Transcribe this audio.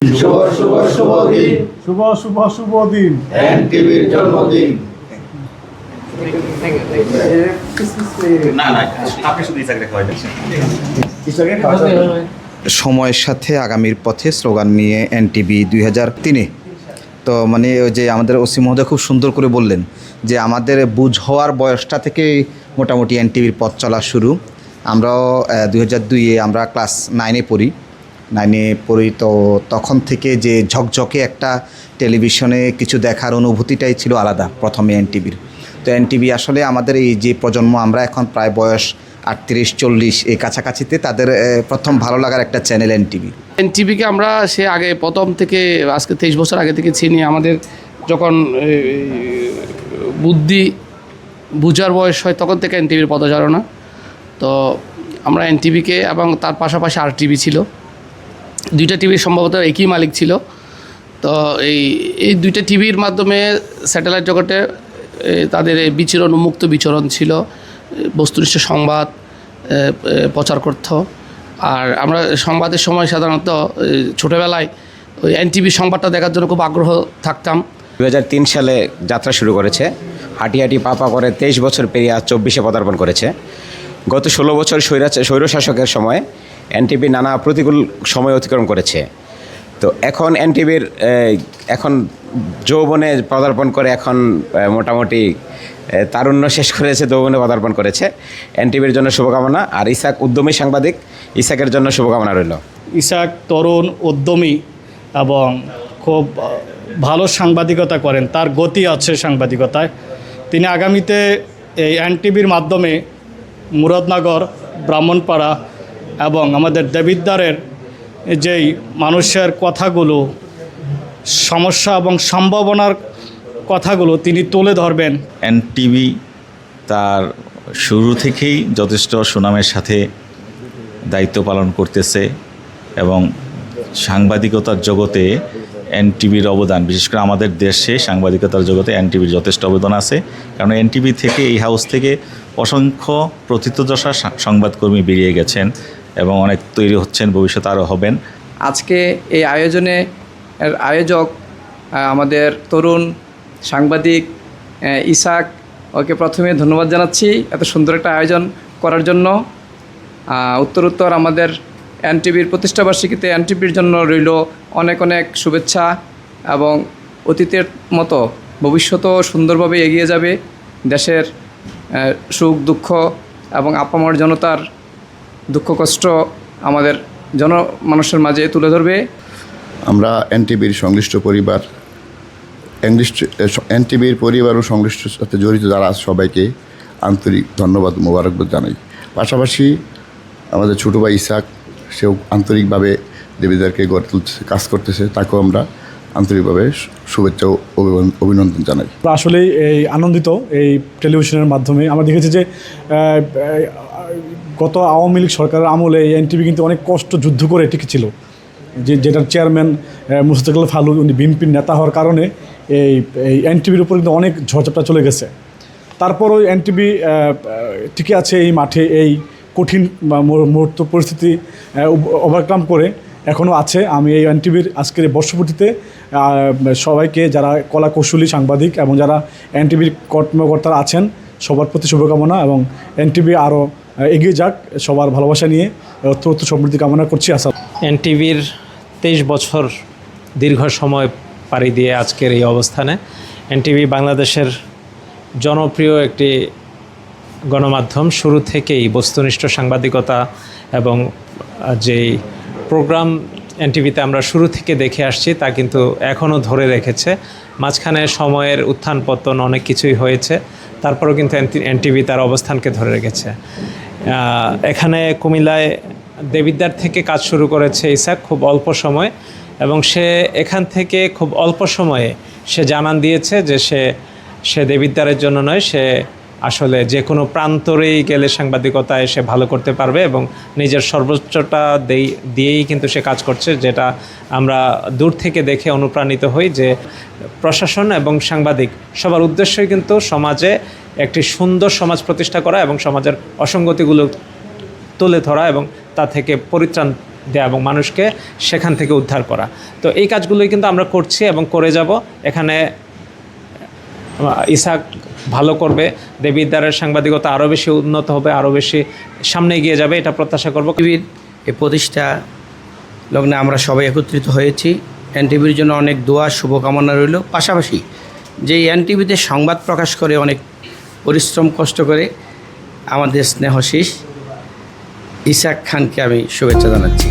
শুভ শুভ শুভ দিন, শুভ শুভ শুভ দিন, এনটিভির জন্মদিন। সময়ের সাথে আগামীর পথে স্লোগান নিয়ে এনটিভি 2003। তো মানে ওই যে আমাদের ওসি মহোদয় খুব সুন্দর করে বললেন যে আমাদের বুঝ হওয়ার বয়সটা থেকেই মোটামুটি এনটিভির পথ চলা শুরু। আমরাও 2002-এ আমরা ক্লাস 9-এ পড়ি। তো তখন থেকে যে ঝকঝকে একটা টেলিভিশনে কিছু দেখার অনুভূতিটাই ছিল আলাদা প্রথমে এনটিভির। তো এনটিভি আসলে আমাদের এই যে প্রজন্ম, আমরা এখন প্রায় বয়স 38-40 এই কাছাকাছিতে, তাদের প্রথম ভালো লাগার একটা চ্যানেল এনটিভি। এনটিভিকে আমরা সে আগে প্রথম থেকে আজকে 23 বছর আগে থেকে চিনি। আমাদের যখন বুঝার বয়স হয় তখন থেকে এনটিভির পদচারণা। তো আমরা এনটিভিকে, এবং তার পাশাপাশি আর টিভি ছিল, দুইটা টিভির সম্ভবত একই মালিক ছিল। তো এই দুইটা টিভির মাধ্যমে স্যাটেলাইট জগতে তাদের বিচরণ, উন্মুক্ত বিচরণ ছিল, বস্তুনিষ্ঠ সংবাদ প্রচার করত। আর আমরা সংবাদের সময় সাধারণত ছোটোবেলায় ওই এনটিভি সংবাদটা দেখার জন্য খুব আগ্রহ থাকতাম। 2003 সালে যাত্রা শুরু করেছে, হাঁটি হাঁটি পা করে 23 বছর পেরিয়ে 24-এ পদার্পণ করেছে। গত 16 বছর স্বৈরশাসকের সময় এনটিভি নানা প্রতিকূল সময় অতিক্রম করেছে। তো এখন এনটিভির এখন যৌবনে পদার্পণ করে এখন মোটামুটি তারুণ্য শেষ করেছে, যৌবনে পদার্পণ করেছে। এনটিভির জন্য শুভকামনা। আর ইসাক উদ্যমী সাংবাদিক, ইসাকের জন্য শুভকামনা রইল। ইসাক তরুণ, উদ্যমী এবং খুব ভালো সাংবাদিকতা করেন, তার গতি আছে সাংবাদিকতায়। তিনি আগামীতে এই এনটিভির মাধ্যমে মুরাদনগর, ব্রাহ্মণপাড়া এবং আমাদের দেবিদ্বারের যেই মানুষের কথাগুলো, সমস্যা এবং সম্ভাবনার কথাগুলো তিনি তুলে ধরবেন। এনটিভি তার শুরু থেকেই যথেষ্ট সুনামের সাথে দায়িত্ব পালন করতেছে এবং সাংবাদিকতার জগতে এনটিভির অবদান, বিশেষ করে আমাদের দেশে সাংবাদিকতার জগতে এনটিভির যথেষ্ট অবদান আছে। কারণ এনটিভি থেকে, এই হাউস থেকে অসংখ্য প্রথিতযশা সংবাদকর্মী বেরিয়ে গেছেন এবং অনেক তৈরি হচ্ছেন, ভবিষ্যতে আরও হবেন। আজকে এই আয়োজক আমাদের তরুণ সাংবাদিক ইসাক, ওকে প্রথমে ধন্যবাদ জানাচ্ছি এত সুন্দর একটা আয়োজন করার জন্য। উত্তরোত্তর আমাদের এনটিভির প্রতিষ্ঠাবার্ষিকীতে এনটিভির জন্য রইল অনেক অনেক শুভেচ্ছা, এবং অতীতের মতো ভবিষ্যতেও সুন্দরভাবে এগিয়ে যাবে। দেশের সুখ দুঃখ এবং আপামর জনতার দুঃখ কষ্ট আমাদের জনমানুষের মাঝে তুলে ধরবে। আমরা এনটিভির সংশ্লিষ্ট পরিবার, এনটিভির পরিবার ও সংশ্লিষ্ট সাথে জড়িত যারা আছে সবাইকে আন্তরিক ধন্যবাদ, মোবারকবাদ জানাই। পাশাপাশি আমাদের ছোটো ভাই ইসাক, সেও আন্তরিকভাবে দেবীদেরকে গড়ে তুলতেছে, কাজ করতেছে, তাকেও আমরা আন্তরিকভাবে শুভেচ্ছা ও অভিনন্দন জানাই। আসলেই এই আনন্দিত এই টেলিভিশনের মাধ্যমে আমরা দেখেছি যে গত আওয়ামী লীগ সরকারের আমলে এই এনটিভি কিন্তু অনেক কষ্ট যুদ্ধ করে টিকেছিল। যেটার চেয়ারম্যান মুশতাকুল ফালু, উনি বিএনপির নেতা হওয়ার কারণে এই এনটিভির উপর কিন্তু অনেক ঝড়ঝাপটা চলে গেছে। তারপরও এনটিভি টিকে আছে এই মাঠে, এই কঠিন মুহূর্ত পরিস্থিতি ওভারকাম করে এখনও আছে। আমি এই এনটিভির আজকের এই বর্ষপূর্তিতে সবাইকে, যারা কলা কৌশলী সাংবাদিক এবং যারা এনটিভির কর্মকর্তারা আছেন, সবার প্রতি শুভকামনা, এবং এনটিভি আরও এগিয়ে যাক সবার ভালোবাসা নিয়ে, অত্যন্ত সমৃদ্ধি কামনা করছি। আসা এনটিভির 23 বছর দীর্ঘ সময় পাড়ি দিয়ে আজকের এই অবস্থানে এনটিভি বাংলাদেশের জনপ্রিয় একটি গণমাধ্যম। শুরু থেকেই বস্তুনিষ্ঠ সাংবাদিকতা এবং যেই প্রোগ্রাম এনটিভিতে আমরা শুরু থেকে দেখে আসছি তা কিন্তু এখনও ধরে রেখেছে। মাঝখানে সময়ের উত্থান পতন অনেক কিছুই হয়েছে, তারপরেও কিন্তু এনটিভি তার অবস্থানকে ধরে রেখেছে। এখানে কুমিল্লায় দেবিদ্বার থেকে কাজ শুরু করেছে ইসাক খুব অল্প সময়, এবং সে এখান থেকে খুব অল্প সময়ে সে জানান দিয়েছে যে সে দেবিদ্বারের জন্য নয়, সে আসলে যে কোনো প্রান্তরেই গেলে সাংবাদিকতায় সে ভালো করতে পারবে, এবং নিজের সর্বোচ্চটা দিয়েই কিন্তু সে কাজ করছে, যেটা আমরা দূর থেকে দেখে অনুপ্রাণিত হই যে প্রশাসন এবং সাংবাদিক সবার উদ্দেশ্যই কিন্তু সমাজে একটি সুন্দর সমাজ প্রতিষ্ঠা করা এবং সমাজের অসঙ্গতিগুলো তুলে ধরা এবং তা থেকে পরিত্রাণ দেওয়া এবং মানুষকে সেখান থেকে উদ্ধার করা। তো এই কাজগুলোই কিন্তু আমরা করছি এবং করে যাব। এখানে ইসাক ভালো করবে, দেবিদ্বারের সাংবাদিকতা আরও বেশি উন্নত হবে, আরও বেশি সামনে এগিয়ে যাবে, এটা প্রত্যাশা করব। এনটিভির এই প্রতিষ্ঠা লগ্নে আমরা সবাই একত্রিত হয়েছি। এনটিভির জন্য অনেক দোয়া শুভকামনা রইল। পাশাপাশি যে এনটিভিতে সংবাদ প্রকাশ করে অনেক পরিশ্রম কষ্ট করে আমাদের স্নেহশীষ ইসাক খানকে আমি শুভেচ্ছা জানাচ্ছি।